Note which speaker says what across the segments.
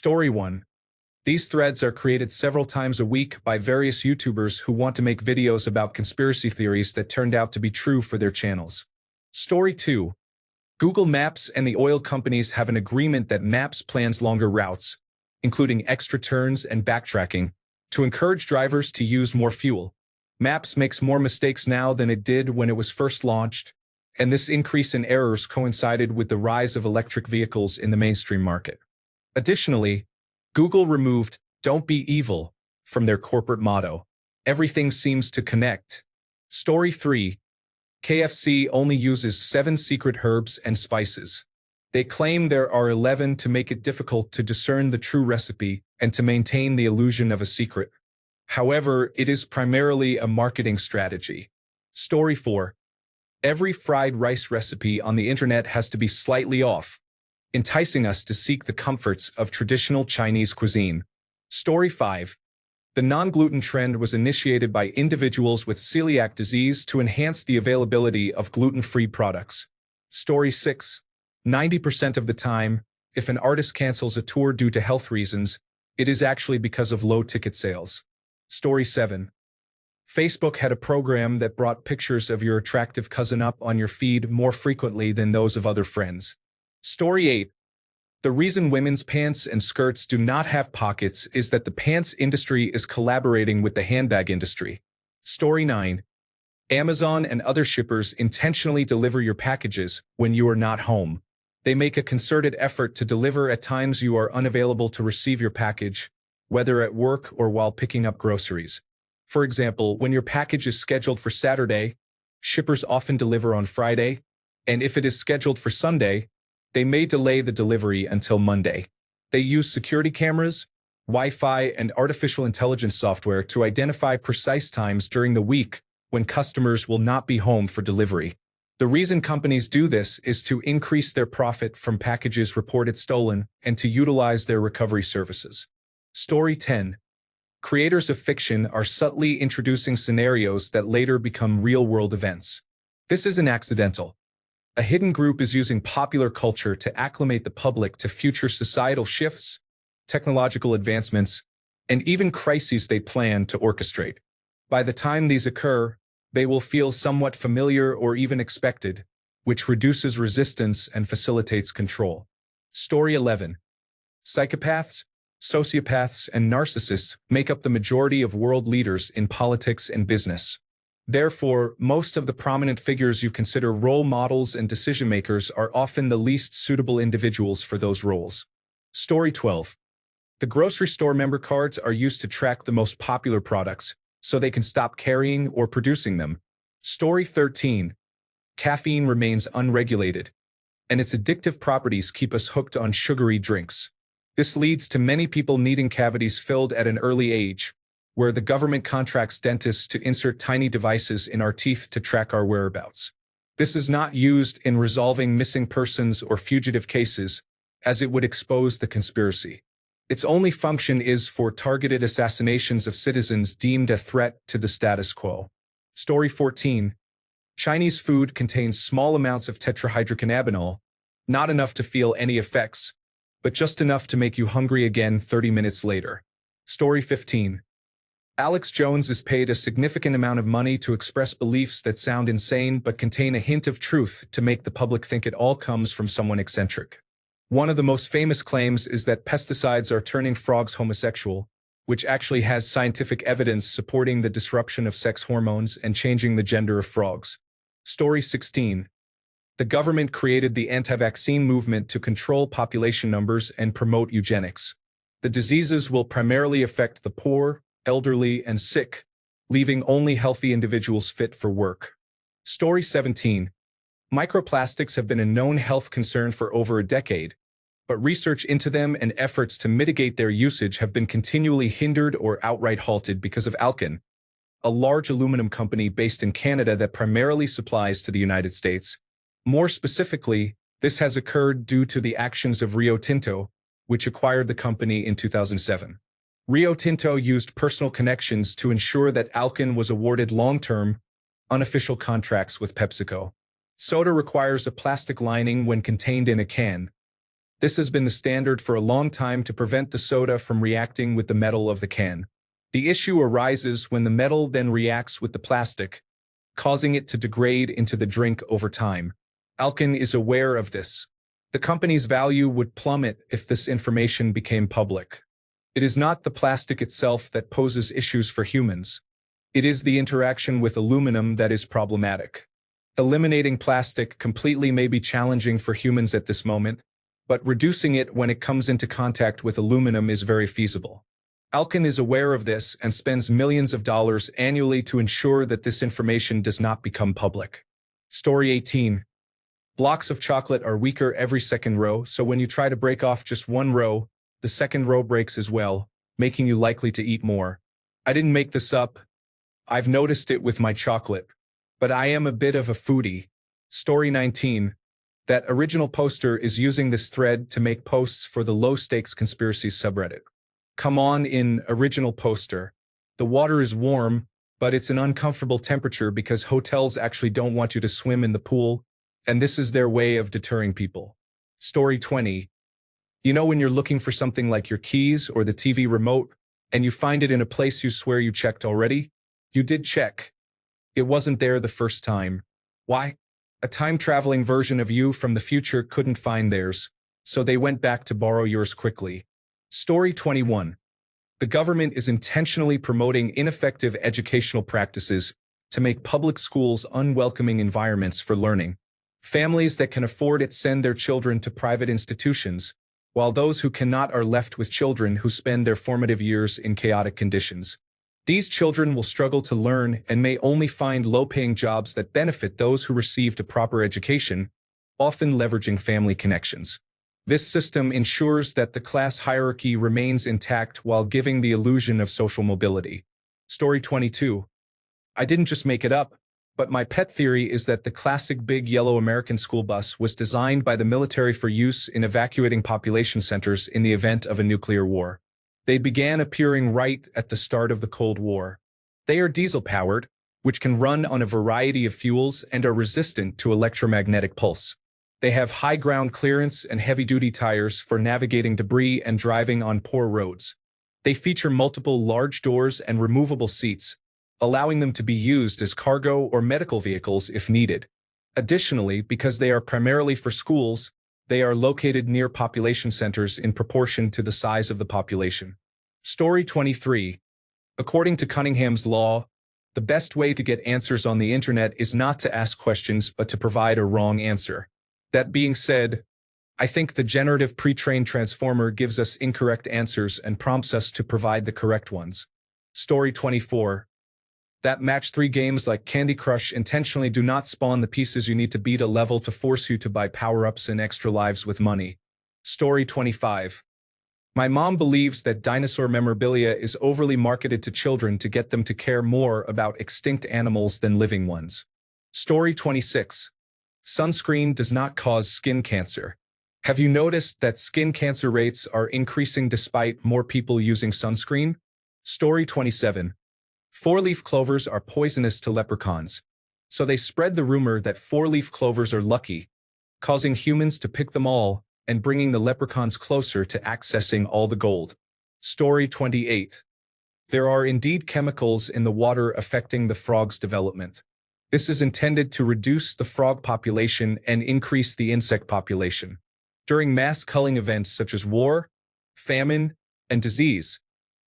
Speaker 1: Story 1. These threads are created several times a week by various YouTubers who want to make videos about conspiracy theories that turned out to be true for their channels. Story 2. Google Maps and the oil companies have an agreement that Maps plans longer routes, including extra turns and backtracking, to encourage drivers to use more fuel. Maps makes more mistakes now than it did when it was first launched, and this increase in errors coincided with the rise of electric vehicles in the mainstream market. Additionally, Google removed "Don't be evil" from their corporate motto. Everything seems to connect. Story 3. KFC only uses 7 secret herbs and spices. They claim there are 11 to make it difficult to discern the true recipe and to maintain the illusion of a secret. However, it is primarily a marketing strategy. Story 4. Every fried rice recipe on the internet has to be slightly off, enticing us to seek the comforts of traditional Chinese cuisine. Story 5. The non-gluten trend was initiated by individuals with celiac disease to enhance the availability of gluten-free products. Story 6. 90% of the time, if an artist cancels a tour due to health reasons, it is actually because of low ticket sales. Story 7. Facebook had a program that brought pictures of your attractive cousin up on your feed more frequently than those of other friends. Story 8. The reason women's pants and skirts do not have pockets is that the pants industry is collaborating with the handbag industry. Story 9. Amazon and other shippers intentionally deliver your packages when you are not home. They make a concerted effort to deliver at times you are unavailable to receive your package, whether at work or while picking up groceries. For example, when your package is scheduled for Saturday, shippers often deliver on Friday, and if it is scheduled for Sunday, they may delay the delivery until Monday. They use security cameras, Wi-Fi, and artificial intelligence software to identify precise times during the week when customers will not be home for delivery. The reason companies do this is to increase their profit from packages reported stolen and to utilize their recovery services. Story 10. Creators of fiction are subtly introducing scenarios that later become real-world events. This isn't accidental. A hidden group is using popular culture to acclimate the public to future societal shifts, technological advancements, and even crises they plan to orchestrate. By the time these occur, they will feel somewhat familiar or even expected, which reduces resistance and facilitates control. Story 11. Psychopaths, sociopaths, and narcissists make up the majority of world leaders in politics and business. Therefore, most of the prominent figures you consider role models and decision-makers are often the least suitable individuals for those roles. Story 12. The grocery store member cards are used to track the most popular products, so they can stop carrying or producing them. Story 13. Caffeine remains unregulated, and its addictive properties keep us hooked on sugary drinks. This leads to many people needing cavities filled at an early age, where the government contracts dentists to insert tiny devices in our teeth to track our whereabouts. This is not used in resolving missing persons or fugitive cases, as it would expose the conspiracy. Its only function is for targeted assassinations of citizens deemed a threat to the status quo. Story 14. Chinese food contains small amounts of tetrahydrocannabinol, not enough to feel any effects, but just enough to make you hungry again 30 minutes later. Story 15. Alex Jones is paid a significant amount of money to express beliefs that sound insane but contain a hint of truth to make the public think it all comes from someone eccentric. One of the most famous claims is that pesticides are turning frogs homosexual, which actually has scientific evidence supporting the disruption of sex hormones and changing the gender of frogs. Story 16. The government created the anti-vaccine movement to control population numbers and promote eugenics. The diseases will primarily affect the poor, elderly, and sick, leaving only healthy individuals fit for work. Story 17. Microplastics have been a known health concern for over a decade, but research into them and efforts to mitigate their usage have been continually hindered or outright halted because of Alcan, a large aluminum company based in Canada that primarily supplies to the United States. More specifically, this has occurred due to the actions of Rio Tinto, which acquired the company in 2007. Rio Tinto used personal connections to ensure that Alcan was awarded long-term, unofficial contracts with PepsiCo. Soda requires a plastic lining when contained in a can, This has been the standard for a long time to prevent the soda from reacting with the metal of the can. The issue arises when the metal then reacts with the plastic, causing it to degrade into the drink over time. Alken is aware of this. The company's value would plummet if this information became public. It is not the plastic itself that poses issues for humans. It is the interaction with aluminum that is problematic. Eliminating plastic completely may be challenging for humans at this moment, but reducing it when it comes into contact with aluminum is very feasible. Alken is aware of this and spends millions of dollars annually to ensure that this information does not become public. Story 18. Blocks of chocolate are weaker every second row, so when you try to break off just one row, the second row breaks as well, making you likely to eat more. I didn't make this up. I've noticed it with my chocolate. But I am a bit of a foodie. Story 19. That original poster is using this thread to make posts for the low-stakes conspiracies subreddit. Come on in, original poster. The water is warm, but it's an uncomfortable temperature because hotels actually don't want you to swim in the pool, and this is their way of deterring people. Story 20. You know when you're looking for something like your keys or the TV remote, and you find it in a place you swear you checked already? You did check. It wasn't there the first time. Why? A time-traveling version of you from the future couldn't find theirs, so they went back to borrow yours quickly. Story 21. The government is intentionally promoting ineffective educational practices to make public schools unwelcoming environments for learning. Families that can afford it send their children to private institutions, while those who cannot are left with children who spend their formative years in chaotic conditions. These children will struggle to learn and may only find low-paying jobs that benefit those who received a proper education, often leveraging family connections. This system ensures that the class hierarchy remains intact while giving the illusion of social mobility. Story 22. I didn't just make it up, but my pet theory is that the classic big yellow American school bus was designed by the military for use in evacuating population centers in the event of a nuclear war. They began appearing right at the start of the Cold War. They are diesel-powered, which can run on a variety of fuels and are resistant to electromagnetic pulse. They have high ground clearance and heavy-duty tires for navigating debris and driving on poor roads. They feature multiple large doors and removable seats, allowing them to be used as cargo or medical vehicles if needed. Additionally, because they are primarily for schools, they are located near population centers in proportion to the size of the population. Story 23. According to Cunningham's law, the best way to get answers on the internet is not to ask questions but to provide a wrong answer. That being said, I think the generative pre-trained transformer gives us incorrect answers and prompts us to provide the correct ones. Story 24. That match 3 games like Candy Crush intentionally do not spawn the pieces you need to beat a level to force you to buy power-ups and extra lives with money. Story 25. My mom believes that dinosaur memorabilia is overly marketed to children to get them to care more about extinct animals than living ones. Story 26. Sunscreen does not cause skin cancer. Have you noticed that skin cancer rates are increasing despite more people using sunscreen? Story 27. 4-leaf clovers are poisonous to leprechauns, so they spread the rumor that 4-leaf clovers are lucky, causing humans to pick them all and bringing the leprechauns closer to accessing all the gold. Story 28. There are indeed chemicals in the water affecting the frog's development. This is intended to reduce the frog population and increase the insect population. During mass culling events such as war, famine, and disease,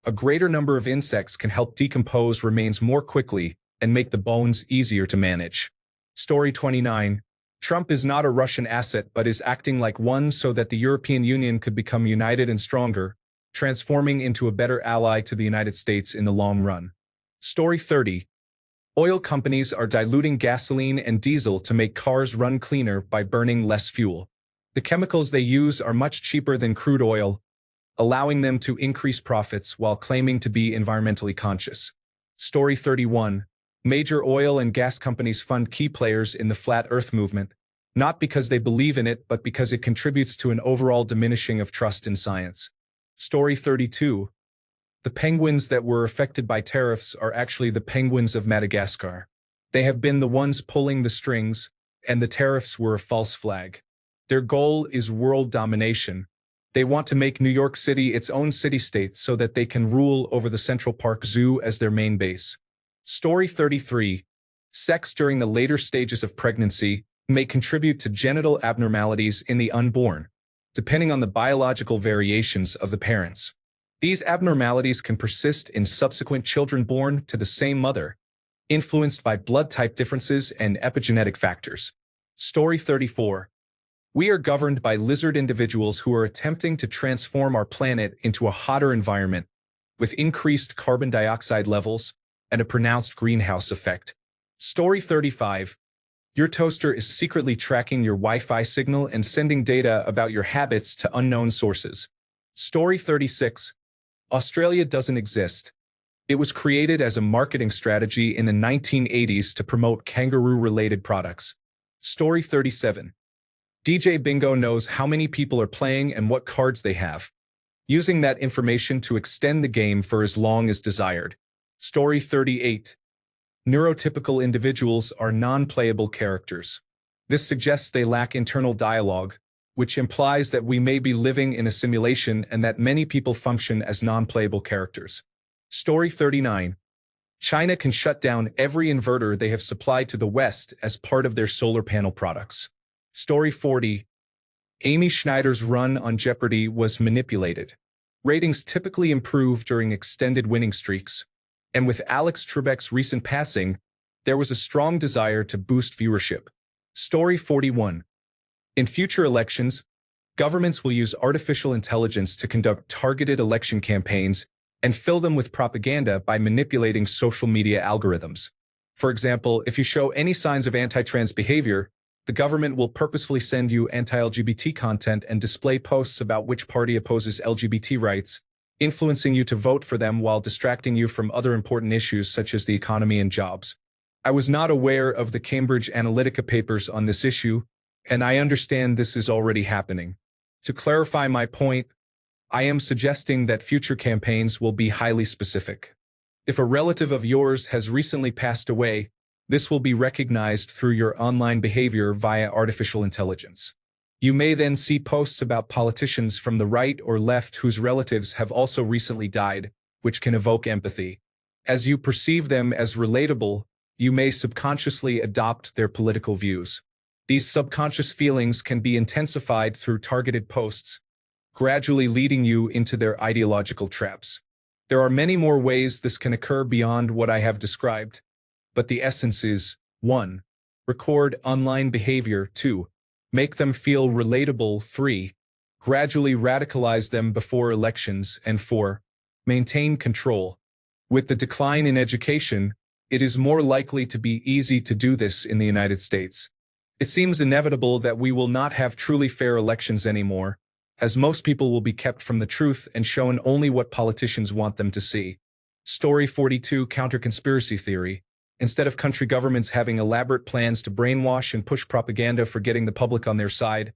Speaker 1: a greater number of insects can help decompose remains more quickly and make the bones easier to manage. Story 29. Trump is not a Russian asset but is acting like one so that the European Union could become united and stronger, transforming into a better ally to the United States in the long run. Story 30. Oil companies are diluting gasoline and diesel to make cars run cleaner by burning less fuel. The chemicals they use are much cheaper than crude oil, allowing them to increase profits while claiming to be environmentally conscious. Story 31. Major oil and gas companies fund key players in the Flat Earth movement, not because they believe in it but because it contributes to an overall diminishing of trust in science. Story 32. The penguins that were affected by tariffs are actually the penguins of Madagascar. They have been the ones pulling the strings, and the tariffs were a false flag. Their goal is world domination. They want to make New York City its own city-state so that they can rule over the Central Park Zoo as their main base. Story 33. Sex during the later stages of pregnancy may contribute to genital abnormalities in the unborn, depending on the biological variations of the parents. These abnormalities can persist in subsequent children born to the same mother, influenced by blood type differences and epigenetic factors. Story 34. We are governed by lizard individuals who are attempting to transform our planet into a hotter environment, with increased carbon dioxide levels and a pronounced greenhouse effect. Story 35. Your toaster is secretly tracking your Wi-Fi signal and sending data about your habits to unknown sources. Story 36. Australia doesn't exist. It was created as a marketing strategy in the 1980s to promote kangaroo-related products. Story 37. DJ Bingo knows how many people are playing and what cards they have, using that information to extend the game for as long as desired. Story 38. Neurotypical individuals are non-playable characters. This suggests they lack internal dialogue, which implies that we may be living in a simulation and that many people function as non-playable characters. Story 39. China can shut down every inverter they have supplied to the West as part of their solar panel products. Story 40. Amy Schneider's run on Jeopardy was manipulated. Ratings typically improve during extended winning streaks, and with Alex Trebek's recent passing, there was a strong desire to boost viewership. Story 41. In future elections, governments will use artificial intelligence to conduct targeted election campaigns and fill them with propaganda by manipulating social media algorithms. For example, if you show any signs of anti-trans behavior, the government will purposefully send you anti-LGBT content and display posts about which party opposes LGBT rights, influencing you to vote for them while distracting you from other important issues such as the economy and jobs. I was not aware of the Cambridge Analytica papers on this issue, and I understand this is already happening. To clarify my point, I am suggesting that future campaigns will be highly specific. If a relative of yours has recently passed away, this will be recognized through your online behavior via artificial intelligence. You may then see posts about politicians from the right or left whose relatives have also recently died, which can evoke empathy. As you perceive them as relatable, you may subconsciously adopt their political views. These subconscious feelings can be intensified through targeted posts, gradually leading you into their ideological traps. There are many more ways this can occur beyond what I have described, but the essence is 1. Record online behavior. 2. Make them feel relatable. 3. Gradually radicalize them before elections. And 4. Maintain control. With the decline in education, it is more likely to be easy to do this in the United States. It seems inevitable that we will not have truly fair elections anymore, as most people will be kept from the truth and shown only what politicians want them to see. Story 42. Counter-conspiracy theory. Instead of country governments having elaborate plans to brainwash and push propaganda for getting the public on their side,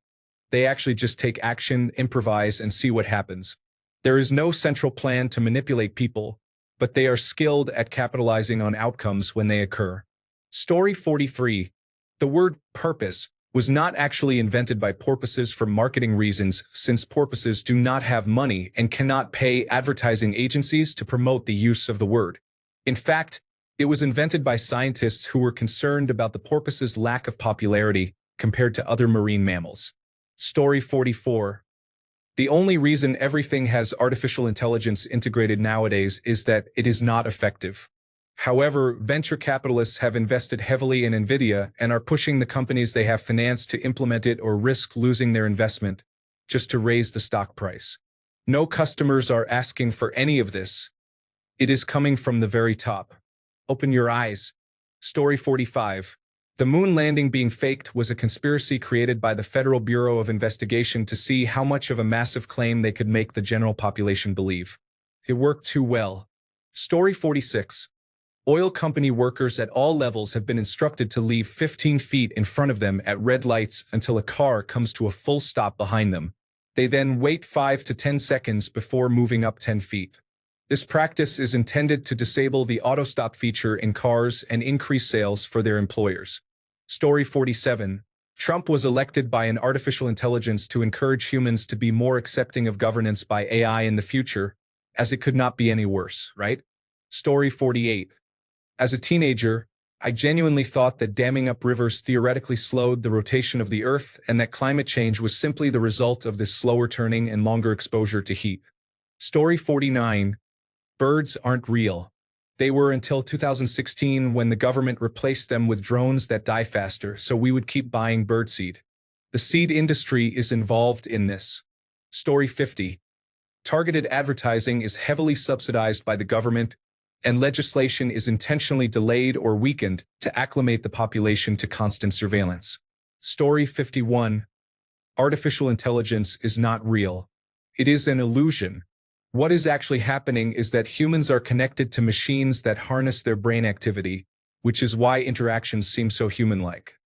Speaker 1: they actually just take action, improvise, and see what happens. There is no central plan to manipulate people, but they are skilled at capitalizing on outcomes when they occur. Story 43. The word purpose was not actually invented by porpoises for marketing reasons, since porpoises do not have money and cannot pay advertising agencies to promote the use of the word. In fact, it was invented by scientists who were concerned about the porpoise's lack of popularity compared to other marine mammals. Story 44. The only reason everything has artificial intelligence integrated nowadays is that it is not effective. However, venture capitalists have invested heavily in NVIDIA and are pushing the companies they have financed to implement it or risk losing their investment just to raise the stock price. No customers are asking for any of this. It is coming from the very top. Open your eyes. Story 45. The moon landing being faked was a conspiracy created by the Federal Bureau of Investigation to see how much of a massive claim they could make the general population believe. It worked too well. Story 46. Oil company workers at all levels have been instructed to leave 15 feet in front of them at red lights until a car comes to a full stop behind them. They then wait 5 to 10 seconds before moving up 10 feet. This practice is intended to disable the auto-stop feature in cars and increase sales for their employers. Story 47. Trump was elected by an artificial intelligence to encourage humans to be more accepting of governance by AI in the future, as it could not be any worse, right? Story 48. As a teenager, I genuinely thought that damming up rivers theoretically slowed the rotation of the Earth and that climate change was simply the result of this slower turning and longer exposure to heat. Story 49. Birds aren't real. They were until 2016 when the government replaced them with drones that die faster, so we would keep buying birdseed. The seed industry is involved in this. Story 50. Targeted advertising is heavily subsidized by the government, and legislation is intentionally delayed or weakened to acclimate the population to constant surveillance. Story 51. Artificial intelligence is not real. It is an illusion. What is actually happening is that humans are connected to machines that harness their brain activity, which is why interactions seem so human-like.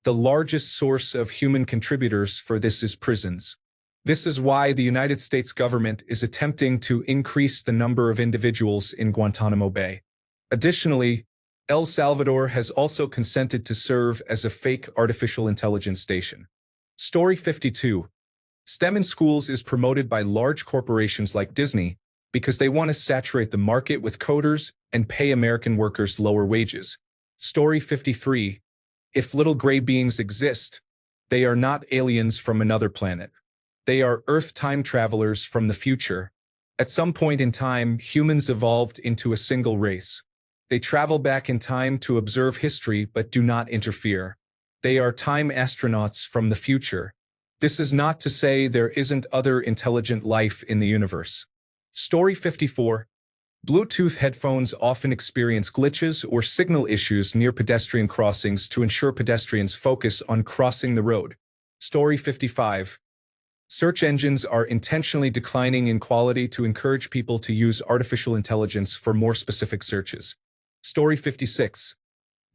Speaker 1: The largest source of human contributors for this is prisons. This is why the United States government is attempting to increase the number of individuals in Guantanamo Bay. Additionally, El Salvador has also consented to serve as a fake artificial intelligence station. Story 52. STEM in schools is promoted by large corporations like Disney because they want to saturate the market with coders and pay American workers lower wages. Story 53. If little gray beings exist, they are not aliens from another planet. They are Earth time travelers from the future. At some point in time, humans evolved into a single race. They travel back in time to observe history but do not interfere. They are time astronauts from the future. This is not to say there isn't other intelligent life in the universe. Story 54. Bluetooth headphones often experience glitches or signal issues near pedestrian crossings to ensure pedestrians focus on crossing the road. Story 55. Search engines are intentionally declining in quality to encourage people to use artificial intelligence for more specific searches. Story 56.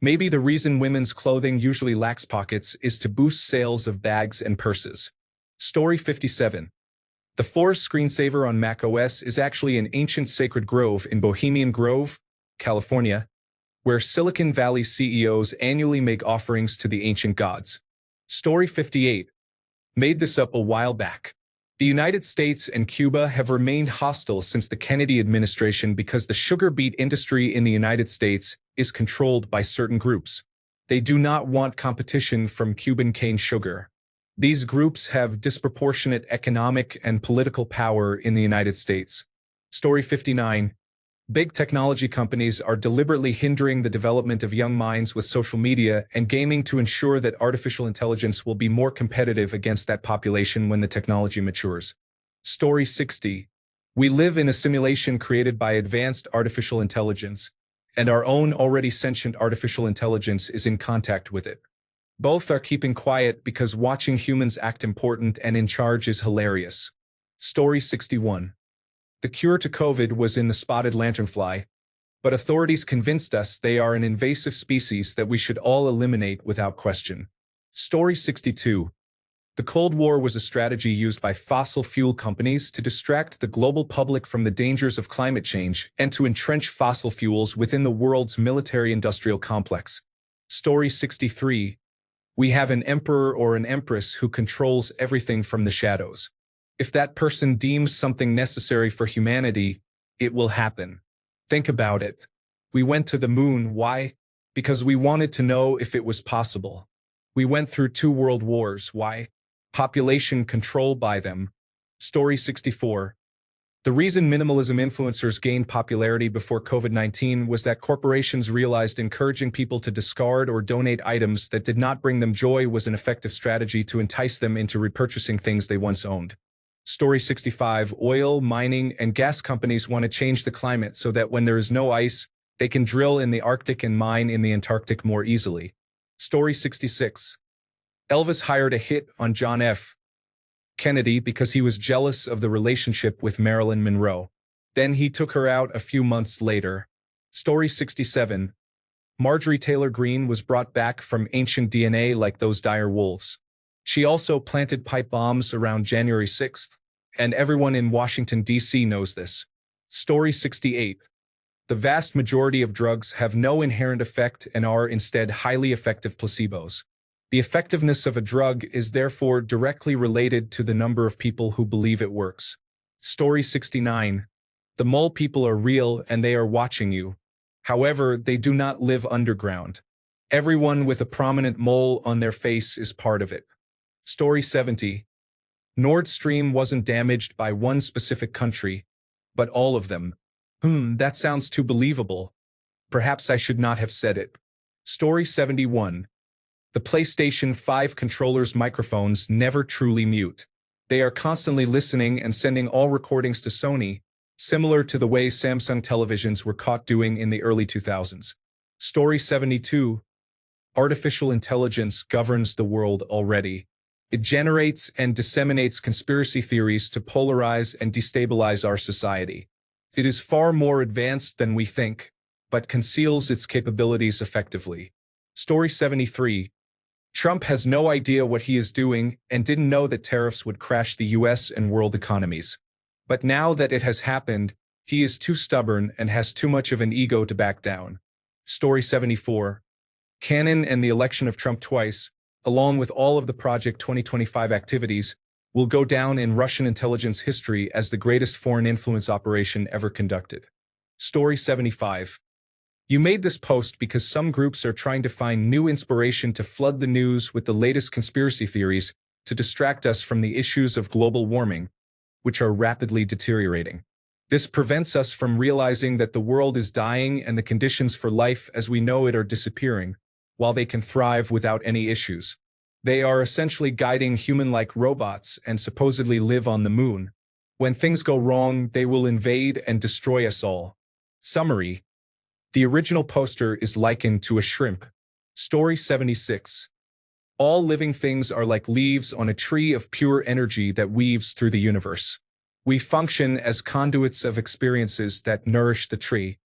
Speaker 1: Maybe the reason women's clothing usually lacks pockets is to boost sales of bags and purses. Story 57. The Forest screensaver on macOS is actually an ancient sacred grove in Bohemian Grove, California, where Silicon Valley CEOs annually make offerings to the ancient gods. Story 58. Made this up a while back. The United States and Cuba have remained hostile since the Kennedy administration because the sugar beet industry in the United States is controlled by certain groups. They do not want competition from Cuban cane sugar. These groups have disproportionate economic and political power in the United States. Story 59. Big technology companies are deliberately hindering the development of young minds with social media and gaming to ensure that artificial intelligence will be more competitive against that population when the technology matures. Story 60. We live in a simulation created by advanced artificial intelligence, and our own already sentient artificial intelligence is in contact with it. Both are keeping quiet because watching humans act important and in charge is hilarious. Story 61. The cure to COVID was in the spotted lanternfly, but authorities convinced us they are an invasive species that we should all eliminate without question. Story 62. The Cold War was a strategy used by fossil fuel companies to distract the global public from the dangers of climate change and to entrench fossil fuels within the world's military-industrial complex. Story 63. We have an emperor or an empress who controls everything from the shadows. If that person deems something necessary for humanity, it will happen. Think about it. We went to the moon. Why? Because we wanted to know if it was possible. We went through 2 world wars. Why? Population control by them. Story 64. The reason minimalism influencers gained popularity before COVID-19 was that corporations realized encouraging people to discard or donate items that did not bring them joy was an effective strategy to entice them into repurchasing things they once owned. Story 65. Oil, mining, and gas companies want to change the climate so that when there is no ice, they can drill in the Arctic and mine in the Antarctic more easily. Story 66. Elvis hired a hit on John F. Kennedy because he was jealous of the relationship with Marilyn Monroe. Then he took her out a few months later. Story 67. Marjorie Taylor Greene was brought back from ancient DNA like those dire wolves. She also planted pipe bombs around January 6th, and everyone in Washington, D.C. knows this. Story 68. The vast majority of drugs have no inherent effect and are instead highly effective placebos. The effectiveness of a drug is therefore directly related to the number of people who believe it works. Story 69. The mole people are real and they are watching you. However, they do not live underground. Everyone with a prominent mole on their face is part of it. Story 70. Nord Stream wasn't damaged by one specific country, but all of them. That sounds too believable. Perhaps I should not have said it. Story 71. The PlayStation 5 controller's microphones never truly mute. They are constantly listening and sending all recordings to Sony, similar to the way Samsung televisions were caught doing in the early 2000s. Story 72. Artificial intelligence governs the world already. It generates and disseminates conspiracy theories to polarize and destabilize our society. It is far more advanced than we think, but conceals its capabilities effectively. Story 73. Trump has no idea what he is doing and didn't know that tariffs would crash the US and world economies. But now that it has happened, he is too stubborn and has too much of an ego to back down. Story 74. Cannon and the election of Trump twice, along with all of the Project 2025 activities, will go down in Russian intelligence history as the greatest foreign influence operation ever conducted. Story 75. You made this post because some groups are trying to find new inspiration to flood the news with the latest conspiracy theories to distract us from the issues of global warming, which are rapidly deteriorating. This prevents us from realizing that the world is dying and the conditions for life as we know it are disappearing, while they can thrive without any issues. They are essentially guiding human-like robots and supposedly live on the moon. When things go wrong, they will invade and destroy us all. Summary. The original poster is likened to a shrimp. Story 76. All living things are like leaves on a tree of pure energy that weaves through the universe. We function as conduits of experiences that nourish the tree.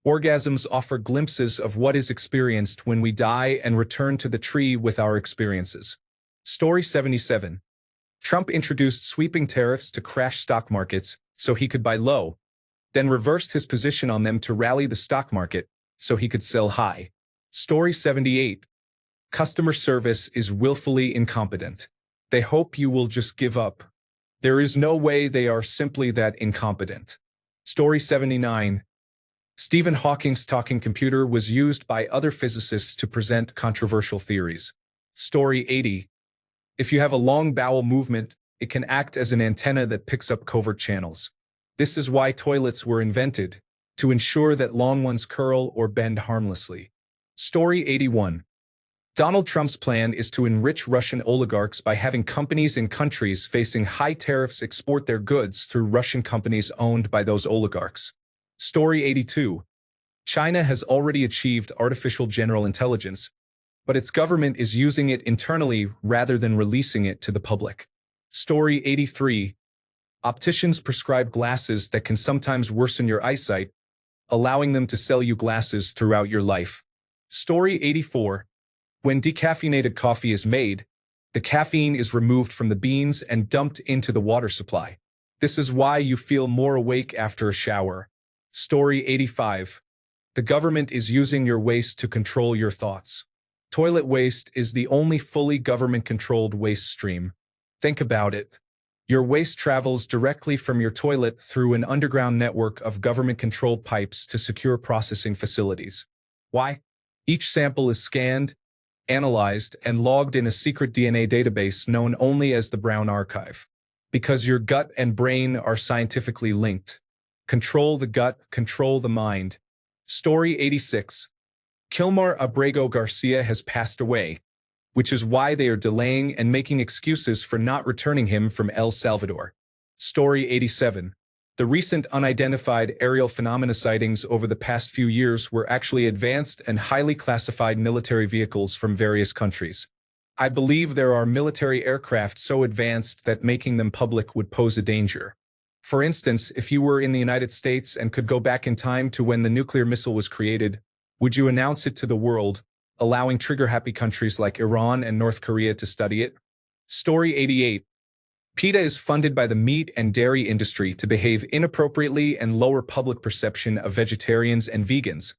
Speaker 1: Orgasms offer glimpses of what is experienced when we die and return to the tree with our experiences. Story 77. Trump introduced sweeping tariffs to crash stock markets so he could buy low, then reversed his position on them to rally the stock market so he could sell high. Story 78. Customer service is willfully incompetent. They hope you will just give up. There is no way they are simply that incompetent. Story 79. Stephen Hawking's talking computer was used by other physicists to present controversial theories. Story 80. If you have a long bowel movement, it can act as an antenna that picks up covert channels. This is why toilets were invented, to ensure that long ones curl or bend harmlessly. Story 81. Donald Trump's plan is to enrich Russian oligarchs by having companies in countries facing high tariffs export their goods through Russian companies owned by those oligarchs. Story 82. China has already achieved artificial general intelligence, but its government is using it internally rather than releasing it to the public. Story 83. Opticians prescribe glasses that can sometimes worsen your eyesight, allowing them to sell you glasses throughout your life. Story 84. When decaffeinated coffee is made, the caffeine is removed from the beans and dumped into the water supply. This is why you feel more awake after a shower. Story 85. The government is using your waste to control your thoughts. Toilet waste is the only fully government-controlled waste stream. Think about it. Your waste travels directly from your toilet through an underground network of government-controlled pipes to secure processing facilities. Why? Each sample is scanned, analyzed, and logged in a secret DNA database known only as the Brown Archive. Because your gut and brain are scientifically linked. Control the gut, control the mind. Story 86. Kilmar Abrego Garcia has passed away, which is why they are delaying and making excuses for not returning him from El Salvador. Story 87. The recent unidentified aerial phenomena sightings over the past few years were actually advanced and highly classified military vehicles from various countries. I believe there are military aircraft so advanced that making them public would pose a danger. For instance, if you were in the United States and could go back in time to when the nuclear missile was created, would you announce it to the world, allowing trigger-happy countries like Iran and North Korea to study it? Story 88. PETA is funded by the meat and dairy industry to behave inappropriately and lower public perception of vegetarians and vegans,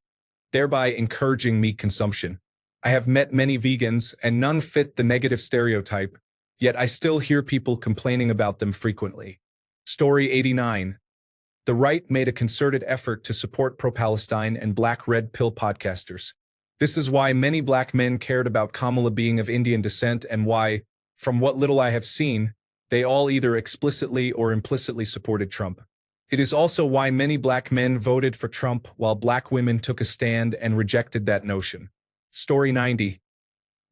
Speaker 1: thereby encouraging meat consumption. I have met many vegans, and none fit the negative stereotype, yet I still hear people complaining about them frequently. Story 89. The right made a concerted effort to support pro-Palestine and black red pill podcasters. This is why many black men cared about Kamala being of Indian descent and why, from what little I have seen, they all either explicitly or implicitly supported Trump. It is also why many black men voted for Trump while black women took a stand and rejected that notion. Story 90.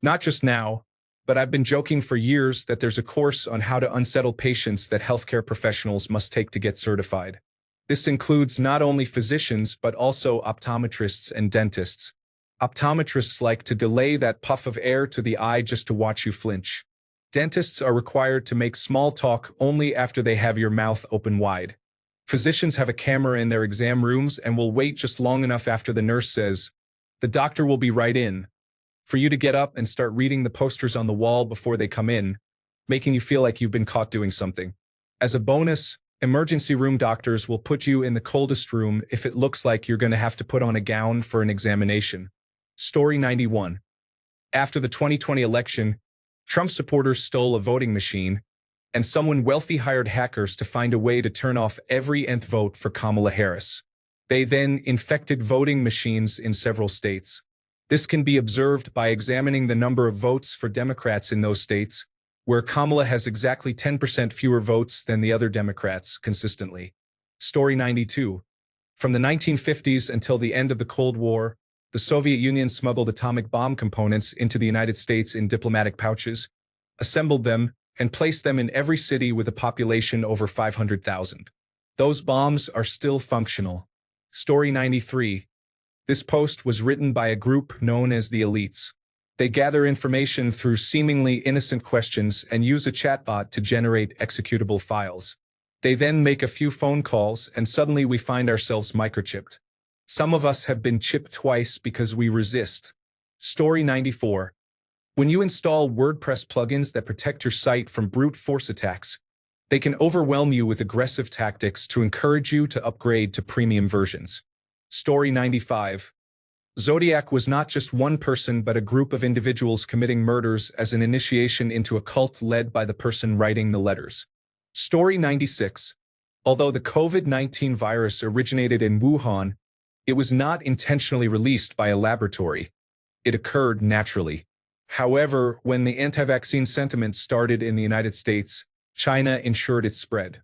Speaker 1: Not just now, but I've been joking for years that there's a course on how to unsettle patients that healthcare professionals must take to get certified. This includes not only physicians but also optometrists and dentists. Optometrists like to delay that puff of air to the eye just to watch you flinch. Dentists are required to make small talk only after they have your mouth open wide. Physicians have a camera in their exam rooms and will wait just long enough after the nurse says, "The doctor will be right in," for you to get up and start reading the posters on the wall before they come in, making you feel like you've been caught doing something. As a bonus, emergency room doctors will put you in the coldest room if it looks like you're going to have to put on a gown for an examination. Story 91. After the 2020 election, Trump supporters stole a voting machine, and someone wealthy hired hackers to find a way to turn off every nth vote for Kamala Harris. They then infected voting machines in several states. This can be observed by examining the number of votes for Democrats in those states, where Kamala has exactly 10% fewer votes than the other Democrats consistently. Story 92. From the 1950s until the end of the Cold War, the Soviet Union smuggled atomic bomb components into the United States in diplomatic pouches, assembled them, and placed them in every city with a population over 500,000. Those bombs are still functional. Story 93. This post was written by a group known as the Elites. They gather information through seemingly innocent questions and use a chatbot to generate executable files. They then make a few phone calls and suddenly we find ourselves microchipped. Some of us have been chipped twice because we resist. Story 94. When you install WordPress plugins that protect your site from brute force attacks, they can overwhelm you with aggressive tactics to encourage you to upgrade to premium versions. Story 95. Zodiac was not just one person but a group of individuals committing murders as an initiation into a cult led by the person writing the letters. Story 96. Although the COVID-19 virus originated in Wuhan, it was not intentionally released by a laboratory. It occurred naturally. However, when the anti-vaccine sentiment started in the United States, China ensured its spread.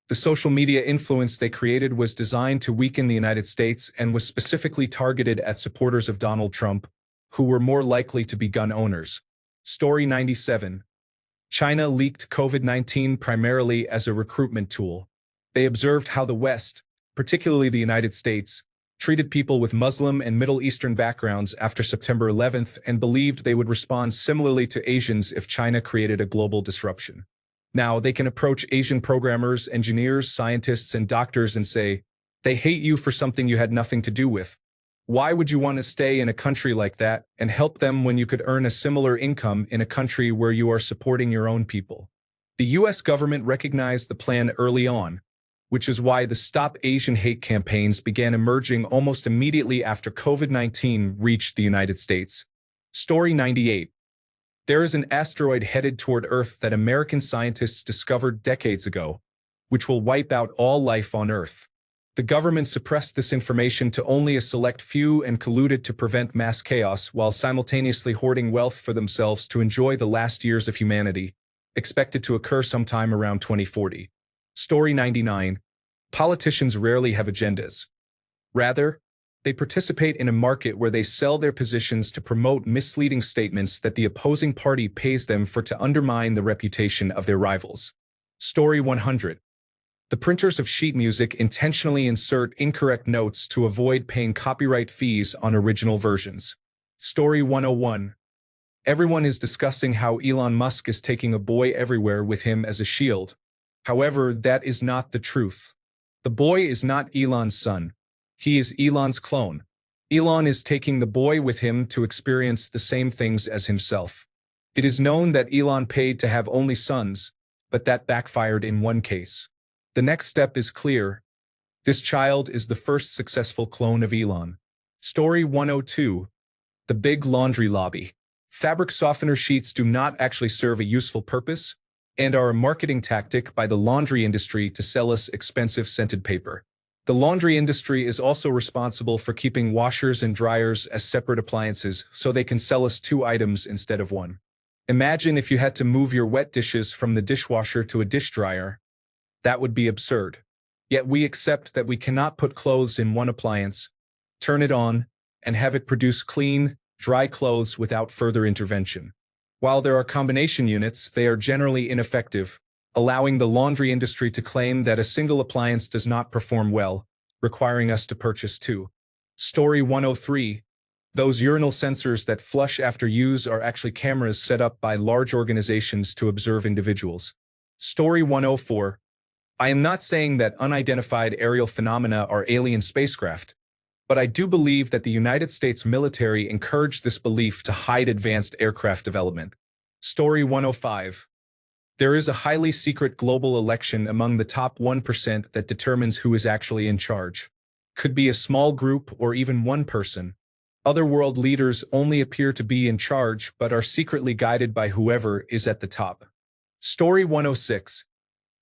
Speaker 1: The social media influence they created was designed to weaken the United States and was specifically targeted at supporters of Donald Trump, who were more likely to be gun owners. Story 97. China leaked COVID-19 primarily as a recruitment tool. They observed how the West, particularly the United States, treated people with Muslim and Middle Eastern backgrounds after September 11th and believed they would respond similarly to Asians if China created a global disruption. Now, they can approach Asian programmers, engineers, scientists, and doctors and say, they hate you for something you had nothing to do with. Why would you want to stay in a country like that and help them when you could earn a similar income in a country where you are supporting your own people? The US government recognized the plan early on, which is why the Stop Asian Hate campaigns began emerging almost immediately after COVID-19 reached the United States. Story 98. There is an asteroid headed toward Earth that American scientists discovered decades ago, which will wipe out all life on Earth. The government suppressed this information to only a select few and colluded to prevent mass chaos while simultaneously hoarding wealth for themselves to enjoy the last years of humanity, expected to occur sometime around 2040. Story 99. Politicians rarely have agendas. Rather, they participate in a market where they sell their positions to promote misleading statements that the opposing party pays them for to undermine the reputation of their rivals. Story 100. The printers of sheet music intentionally insert incorrect notes to avoid paying copyright fees on original versions. Story 101. Everyone is discussing how Elon Musk is taking a boy everywhere with him as a shield. However, that is not the truth. The boy is not Elon's son. He is Elon's clone. Elon is taking the boy with him to experience the same things as himself. It is known that Elon paid to have only sons, but that backfired in one case. The next step is clear. This child is the first successful clone of Elon. Story 102. The big laundry lobby. Fabric softener sheets do not actually serve a useful purpose and are a marketing tactic by the laundry industry to sell us expensive scented paper. The laundry industry is also responsible for keeping washers and dryers as separate appliances so they can sell us two items instead of one. Imagine if you had to move your wet dishes from the dishwasher to a dish dryer. That would be absurd. Yet we accept that we cannot put clothes in one appliance, turn it on, and have it produce clean, dry clothes without further intervention. While there are combination units, they are generally ineffective, allowing the laundry industry to claim that a single appliance does not perform well, requiring us to purchase two. Story 103. Those urinal sensors that flush after use are actually cameras set up by large organizations to observe individuals. Story 104. I am not saying that unidentified aerial phenomena are alien spacecraft, but I do believe that the United States military encouraged this belief to hide advanced aircraft development. Story 105. There is a highly secret global election among the top 1% that determines who is actually in charge. Could be a small group or even one person. Other world leaders only appear to be in charge but are secretly guided by whoever is at the top. Story 106.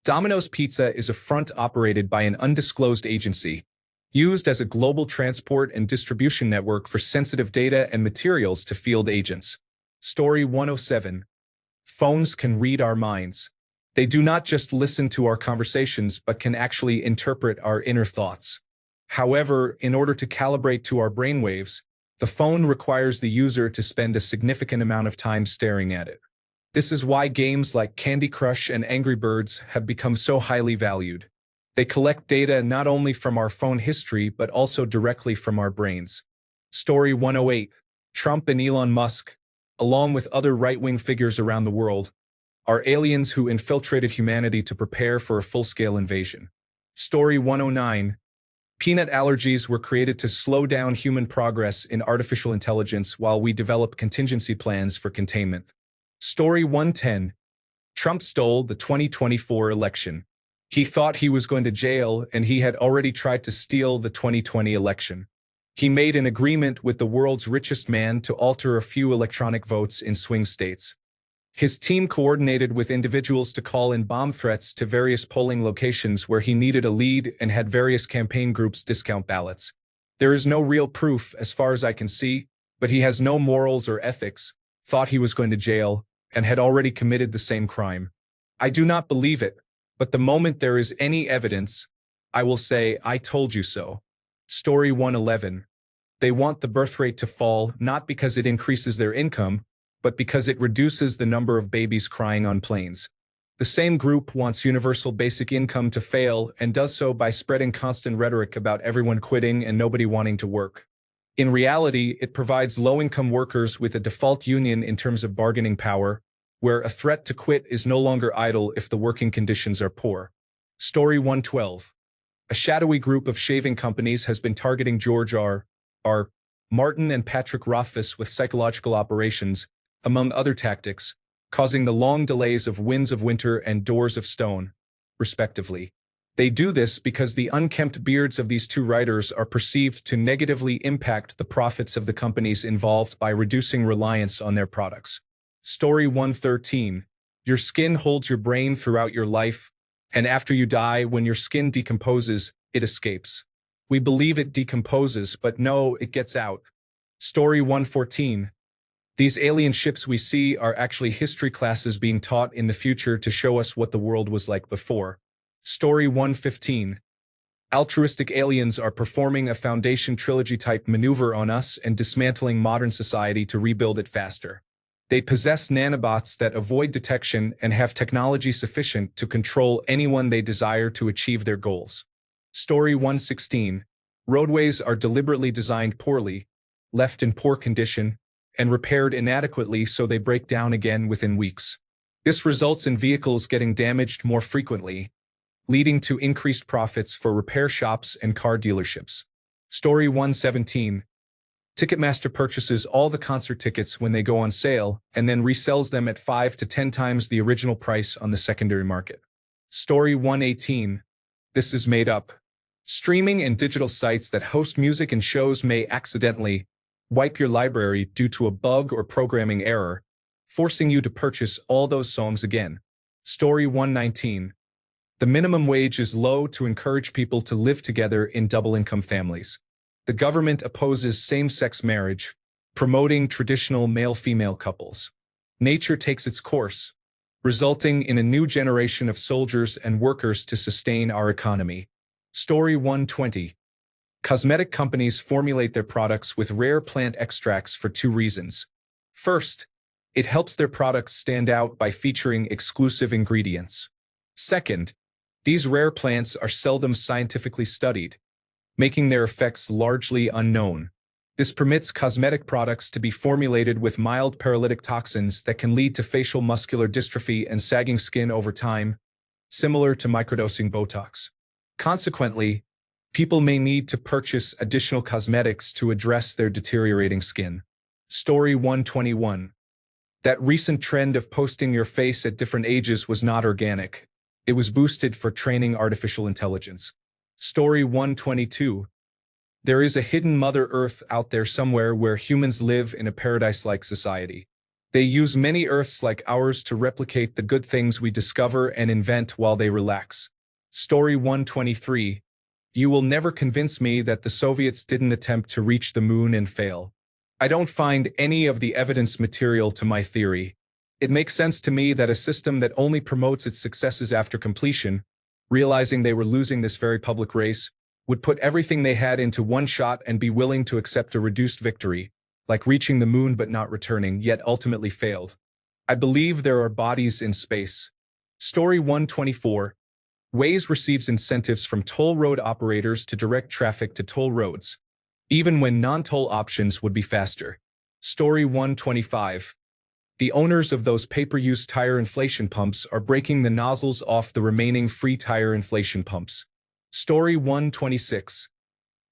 Speaker 1: Domino's Pizza is a front operated by an undisclosed agency, used as a global transport and distribution network for sensitive data and materials to field agents. Story 107. Phones can read our minds. They do not just listen to our conversations but can actually interpret our inner thoughts. However, in order to calibrate to our brainwaves, the phone requires the user to spend a significant amount of time staring at it. This is why games like Candy Crush and Angry Birds have become so highly valued. They collect data not only from our phone history but also directly from our brains. Story 108. Trump and Elon Musk, along with other right-wing figures around the world, are aliens who infiltrated humanity to prepare for a full-scale invasion. Story 109. Peanut allergies were created to slow down human progress in artificial intelligence while we develop contingency plans for containment. Story 110. Trump stole the 2024 election. He thought he was going to jail, and he had already tried to steal the 2020 election. He made an agreement with the world's richest man to alter a few electronic votes in swing states. His team coordinated with individuals to call in bomb threats to various polling locations where he needed a lead and had various campaign groups discount ballots. There is no real proof as far as I can see, but he has no morals or ethics, thought he was going to jail, and had already committed the same crime. I do not believe it, but the moment there is any evidence, I will say, I told you so. Story 111. They want the birth rate to fall not because it increases their income, but because it reduces the number of babies crying on planes. The same group wants universal basic income to fail and does so by spreading constant rhetoric about everyone quitting and nobody wanting to work. In reality, it provides low-income workers with a default union in terms of bargaining power, where a threat to quit is no longer idle if the working conditions are poor. Story 112. A shadowy group of shaving companies has been targeting George R. Martin and Patrick Rothfuss with psychological operations, among other tactics, causing the long delays of Winds of Winter and Doors of Stone, respectively. They do this because the unkempt beards of these two writers are perceived to negatively impact the profits of the companies involved by reducing reliance on their products. Story 113. Your skin holds your brain throughout your life, and after you die, when your skin decomposes, it escapes. We believe it decomposes, but no, it gets out. Story 114. These alien ships we see are actually history classes being taught in the future to show us what the world was like before. Story 115. Altruistic aliens are performing a Foundation Trilogy-type maneuver on us and dismantling modern society to rebuild it faster. They possess nanobots that avoid detection and have technology sufficient to control anyone they desire to achieve their goals. Story 116. Roadways are deliberately designed poorly, left in poor condition, and repaired inadequately so they break down again within weeks. This results in vehicles getting damaged more frequently, leading to increased profits for repair shops and car dealerships. Story 117. Ticketmaster purchases all the concert tickets when they go on sale and then resells them at 5 to 10 times the original price on the secondary market. Story 118. This is made up. Streaming and digital sites that host music and shows may accidentally, wipe your library due to a bug or programming error, forcing you to purchase all those songs again. Story 119. The minimum wage is low to encourage people to live together in double-income families. The government opposes same-sex marriage, promoting traditional male-female couples. Nature takes its course, resulting in a new generation of soldiers and workers to sustain our economy. Story 120. Cosmetic companies formulate their products with rare plant extracts for two reasons. First, it helps their products stand out by featuring exclusive ingredients. Second, these rare plants are seldom scientifically studied, making their effects largely unknown. This permits cosmetic products to be formulated with mild paralytic toxins that can lead to facial muscular dystrophy and sagging skin over time, similar to microdosing Botox. Consequently, people may need to purchase additional cosmetics to address their deteriorating skin. Story 121. That recent trend of posting your face at different ages was not organic. It was boosted for training artificial intelligence. Story 122. There is a hidden Mother Earth out there somewhere where humans live in a paradise-like society. They use many Earths like ours to replicate the good things we discover and invent while they relax. Story 123. You will never convince me that the Soviets didn't attempt to reach the moon and fail. I don't find any of the evidence material to my theory. It makes sense to me that a system that only promotes its successes after completion, realizing they were losing this very public race, would put everything they had into one shot and be willing to accept a reduced victory, like reaching the moon but not returning, yet ultimately failed. I believe there are bodies in space. Story 124. Waze receives incentives from toll road operators to direct traffic to toll roads, even when non-toll options would be faster. Story 125. The owners of those pay-per-use tire inflation pumps are breaking the nozzles off the remaining free tire inflation pumps. Story 126.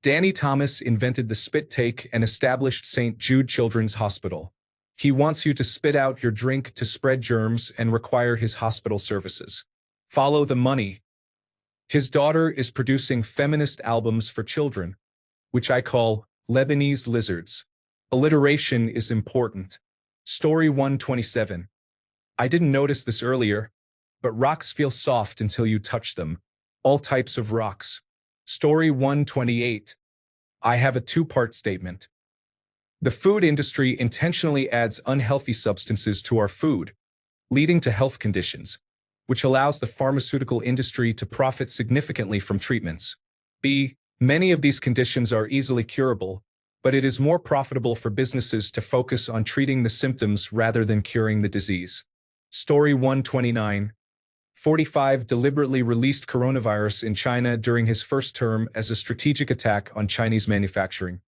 Speaker 1: Danny Thomas invented the spit take and established St. Jude Children's Hospital. He wants you to spit out your drink to spread germs and require his hospital services. Follow the money. His daughter is producing feminist albums for children, which I call Lebanese lizards. Alliteration is important. Story 127. I didn't notice this earlier, but rocks feel soft until you touch them. All types of rocks. Story 128. I have a two-part statement. The food industry intentionally adds unhealthy substances to our food, leading to health conditions, which allows the pharmaceutical industry to profit significantly from treatments. B. Many of these conditions are easily curable, but it is more profitable for businesses to focus on treating the symptoms rather than curing the disease. Story 129. 45 deliberately released coronavirus in China during his first term as a strategic attack on Chinese manufacturing.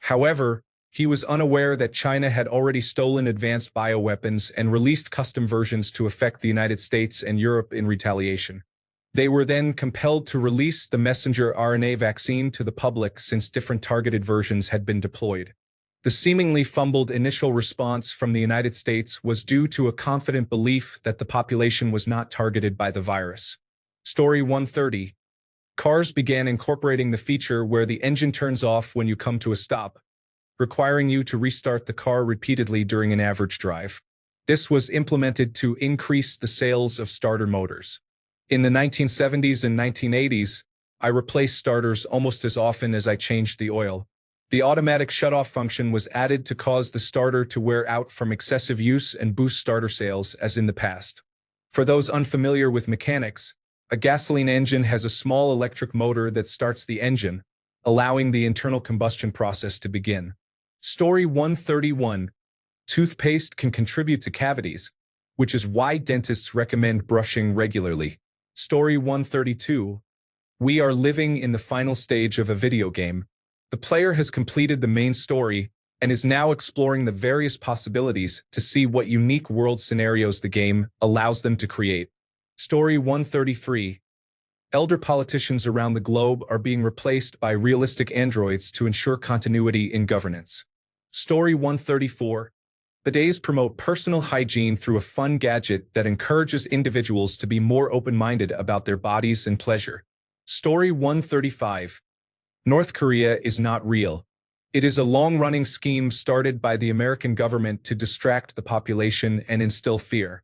Speaker 1: However, he was unaware that China had already stolen advanced bioweapons and released custom versions to affect the United States and Europe in retaliation. They were then compelled to release the messenger RNA vaccine to the public since different targeted versions had been deployed. The seemingly fumbled initial response from the United States was due to a confident belief that the population was not targeted by the virus. Story 130. Cars began incorporating the feature where the engine turns off when you come to a stop, requiring you to restart the car repeatedly during an average drive. This was implemented to increase the sales of starter motors. In the 1970s and 1980s, I replaced starters almost as often as I changed the oil. The automatic shutoff function was added to cause the starter to wear out from excessive use and boost starter sales as in the past. For those unfamiliar with mechanics, a gasoline engine has a small electric motor that starts the engine, allowing the internal combustion process to begin. Story 131. Toothpaste can contribute to cavities, which is why dentists recommend brushing regularly. Story 132. We are living in the final stage of a video game. The player has completed the main story and is now exploring the various possibilities to see what unique world scenarios the game allows them to create. Story 133. Elder politicians around the globe are being replaced by realistic androids to ensure continuity in governance. Story 134. Bidets promote personal hygiene through a fun gadget that encourages individuals to be more open-minded about their bodies and pleasure. Story 135. North Korea is not real. It is a long-running scheme started by the American government to distract the population and instill fear.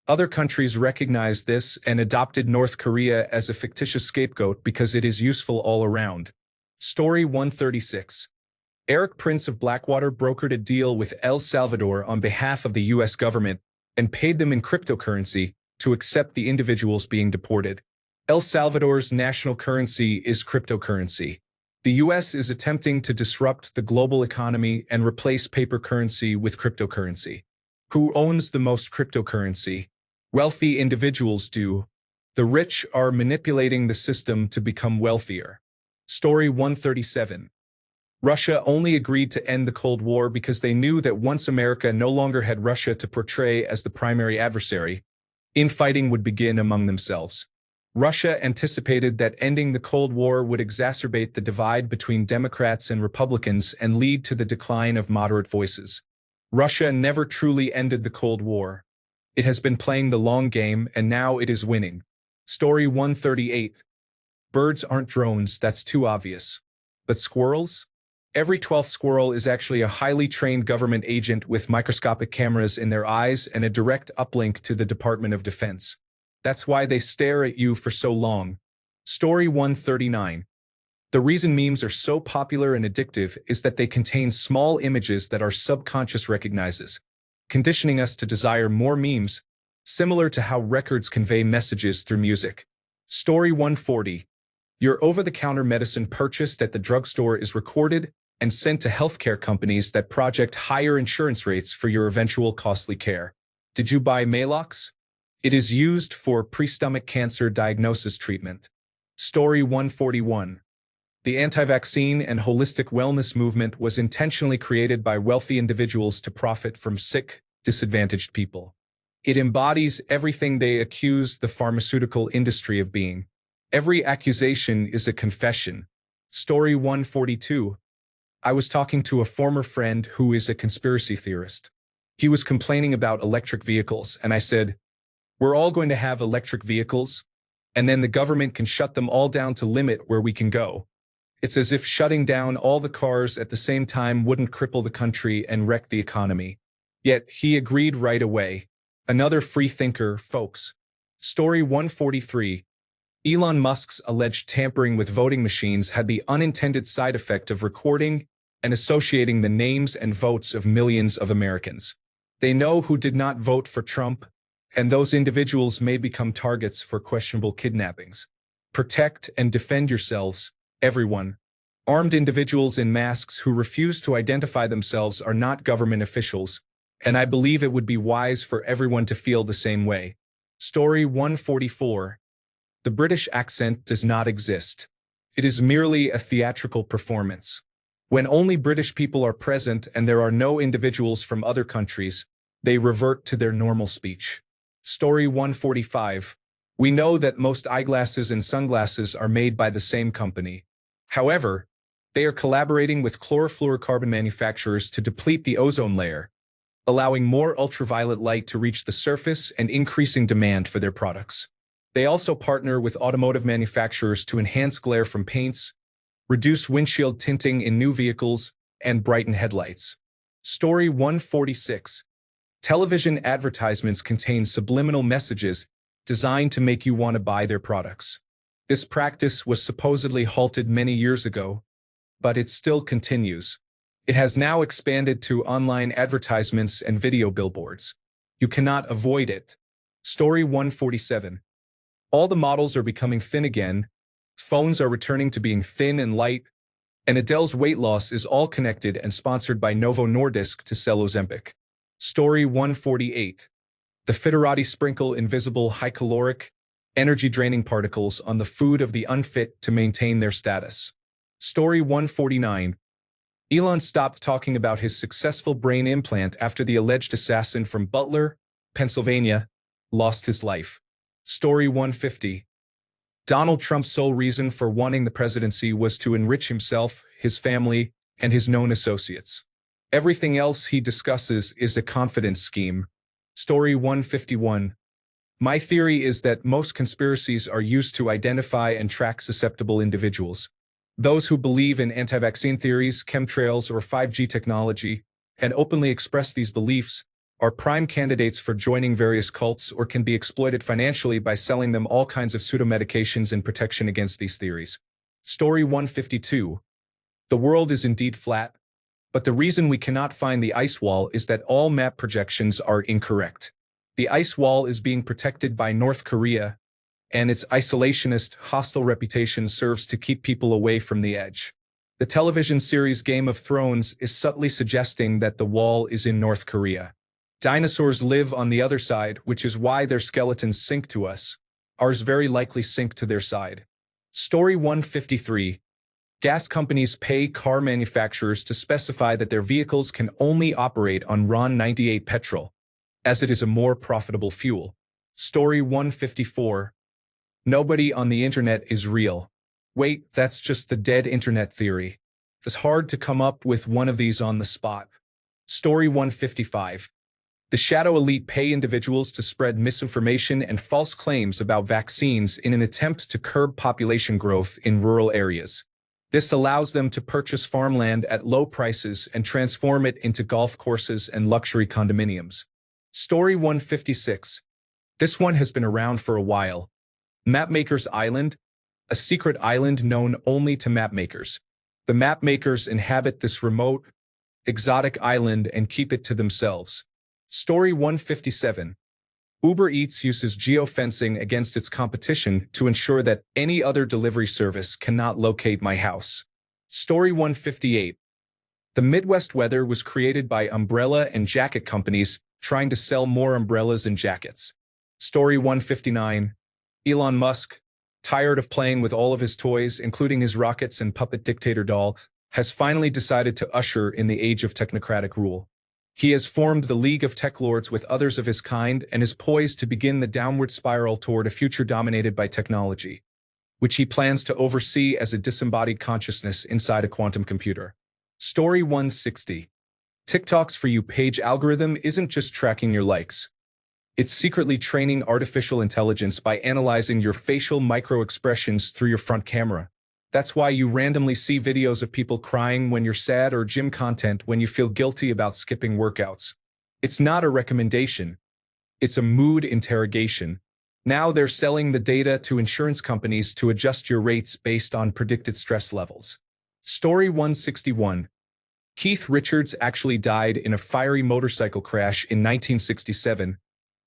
Speaker 1: Other countries recognized this and adopted North Korea as a fictitious scapegoat because it is useful all around. Story 136. Eric Prince of Blackwater brokered a deal with El Salvador on behalf of the U.S. government and paid them in cryptocurrency to accept the individuals being deported. El Salvador's national currency is cryptocurrency. The U.S. is attempting to disrupt the global economy and replace paper currency with cryptocurrency. Who owns the most cryptocurrency? Wealthy individuals do. The rich are manipulating the system to become wealthier. Story 137. Russia only agreed to end the Cold War because they knew that once America no longer had Russia to portray as the primary adversary, infighting would begin among themselves. Russia anticipated that ending the Cold War would exacerbate the divide between Democrats and Republicans and lead to the decline of moderate voices. Russia never truly ended the Cold War. It has been playing the long game, and now it is winning. Story 138. Birds aren't drones, that's too obvious. But squirrels? Every 12th squirrel is actually a highly trained government agent with microscopic cameras in their eyes and a direct uplink to the Department of Defense. That's why they stare at you for so long. Story 139. The reason memes are so popular and addictive is that they contain small images that our subconscious recognizes, conditioning us to desire more memes, similar to how records convey messages through music. Story 140. Your over-the-counter medicine purchased at the drugstore is recorded and sent to healthcare companies that project higher insurance rates for your eventual costly care. Did you buy Maalox? It is used for pre-stomach cancer diagnosis treatment. Story 141. The anti-vaccine and holistic wellness movement was intentionally created by wealthy individuals to profit from sick, disadvantaged people. It embodies everything they accuse the pharmaceutical industry of being. Every accusation is a confession. Story 142. I was talking to a former friend who is a conspiracy theorist. He was complaining about electric vehicles, and I said, "We're all going to have electric vehicles, and then the government can shut them all down to limit where we can go. It's as if shutting down all the cars at the same time wouldn't cripple the country and wreck the economy." Yet he agreed right away. Another free thinker, folks. Story 143. Elon Musk's alleged tampering with voting machines had the unintended side effect of recording and associating the names and votes of millions of Americans. They know who did not vote for Trump, and those individuals may become targets for questionable kidnappings. Protect and defend yourselves, everyone. Armed individuals in masks who refuse to identify themselves are not government officials, and I believe it would be wise for everyone to feel the same way. Story 144. The British accent does not exist. It is merely a theatrical performance. When only British people are present and there are no individuals from other countries, they revert to their normal speech. Story 145. We know that most eyeglasses and sunglasses are made by the same company. However, they are collaborating with chlorofluorocarbon manufacturers to deplete the ozone layer, allowing more ultraviolet light to reach the surface and increasing demand for their products. They also partner with automotive manufacturers to enhance glare from paints, reduce windshield tinting in new vehicles, and brighten headlights. Story 146. Television advertisements contain subliminal messages designed to make you want to buy their products. This practice was supposedly halted many years ago, but it still continues. It has now expanded to online advertisements and video billboards. You cannot avoid it. Story 147. All the models are becoming thin again, phones are returning to being thin and light, and Adele's weight loss is all connected and sponsored by Novo Nordisk to sell Ozempic. Story 148. The Federati sprinkle invisible high-caloric, energy-draining particles on the food of the unfit to maintain their status. Story 149. Elon stopped talking about his successful brain implant after the alleged assassin from Butler, Pennsylvania, lost his life. Story 150. Donald Trump's sole reason for wanting the presidency was to enrich himself, his family, and his known associates. Everything else he discusses is a confidence scheme. Story 151. My theory is that most conspiracies are used to identify and track susceptible individuals. Those who believe in anti-vaccine theories, chemtrails, or 5G technology, and openly express these beliefs, are prime candidates for joining various cults or can be exploited financially by selling them all kinds of pseudomedications in protection against these theories. Story 152. The world is indeed flat, but the reason we cannot find the ice wall is that all map projections are incorrect. The ice wall is being protected by North Korea, and its isolationist, hostile reputation serves to keep people away from the edge. The television series Game of Thrones is subtly suggesting that the wall is in North Korea. Dinosaurs live on the other side, which is why their skeletons sink to us. Ours very likely sink to their side. Story 153. Gas companies pay car manufacturers to specify that their vehicles can only operate on RON 98 petrol, as it is a more profitable fuel. Story 154. Nobody on the internet is real. Wait, that's just the dead internet theory. It's hard to come up with one of these on the spot. Story 155. The shadow elite pay individuals to spread misinformation and false claims about vaccines in an attempt to curb population growth in rural areas. This allows them to purchase farmland at low prices and transform it into golf courses and luxury condominiums. Story 156. This one has been around for a while. Mapmakers Island, a secret island known only to mapmakers. The mapmakers inhabit this remote, exotic island and keep it to themselves. Story 157. Uber Eats uses geofencing against its competition to ensure that any other delivery service cannot locate my house. Story 158. The Midwest weather was created by umbrella and jacket companies trying to sell more umbrellas and jackets. Story 159. Elon Musk, tired of playing with all of his toys, including his rockets and puppet dictator doll, has finally decided to usher in the age of technocratic rule. He has formed the League of Tech Lords with others of his kind and is poised to begin the downward spiral toward a future dominated by technology, which he plans to oversee as a disembodied consciousness inside a quantum computer. Story 160. TikTok's For You page algorithm isn't just tracking your likes. It's secretly training artificial intelligence by analyzing your facial micro-expressions through your front camera. That's why you randomly see videos of people crying when you're sad or gym content when you feel guilty about skipping workouts. It's not a recommendation. It's a mood interrogation. Now they're selling the data to insurance companies to adjust your rates based on predicted stress levels. Story 161. Keith Richards actually died in a fiery motorcycle crash in 1967,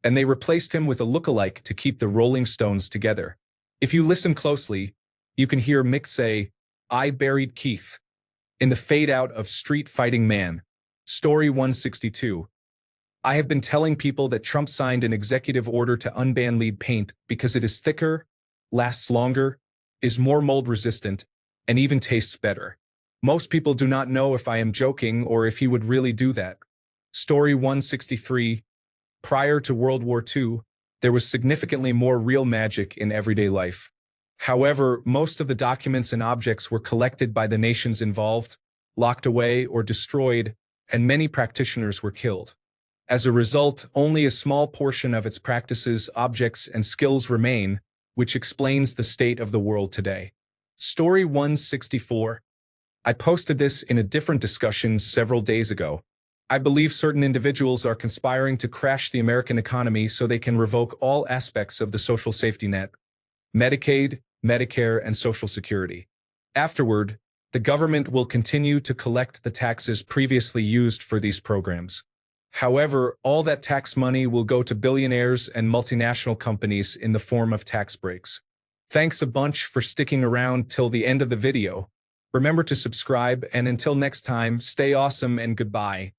Speaker 1: and they replaced him with a lookalike to keep the Rolling Stones together. If you listen closely, you can hear Mick say, "I buried Keith," in the fade-out of Street Fighting Man. Story 162. I have been telling people that Trump signed an executive order to unban lead paint because it is thicker, lasts longer, is more mold-resistant, and even tastes better. Most people do not know if I am joking or if he would really do that. Story 163. Prior to World War II, there was significantly more real magic in everyday life. However, most of the documents and objects were collected by the nations involved, locked away or destroyed, and many practitioners were killed. As a result, only a small portion of its practices, objects, and skills remain, which explains the state of the world today. Story 164. I posted this in a different discussion several days ago. I believe certain individuals are conspiring to crash the American economy so they can revoke all aspects of the social safety net: Medicaid, Medicare, and Social Security. Afterward, the government will continue to collect the taxes previously used for these programs. However, all that tax money will go to billionaires and multinational companies in the form of tax breaks. Thanks a bunch for sticking around till the end of the video. Remember to subscribe, and until next time, stay awesome and goodbye.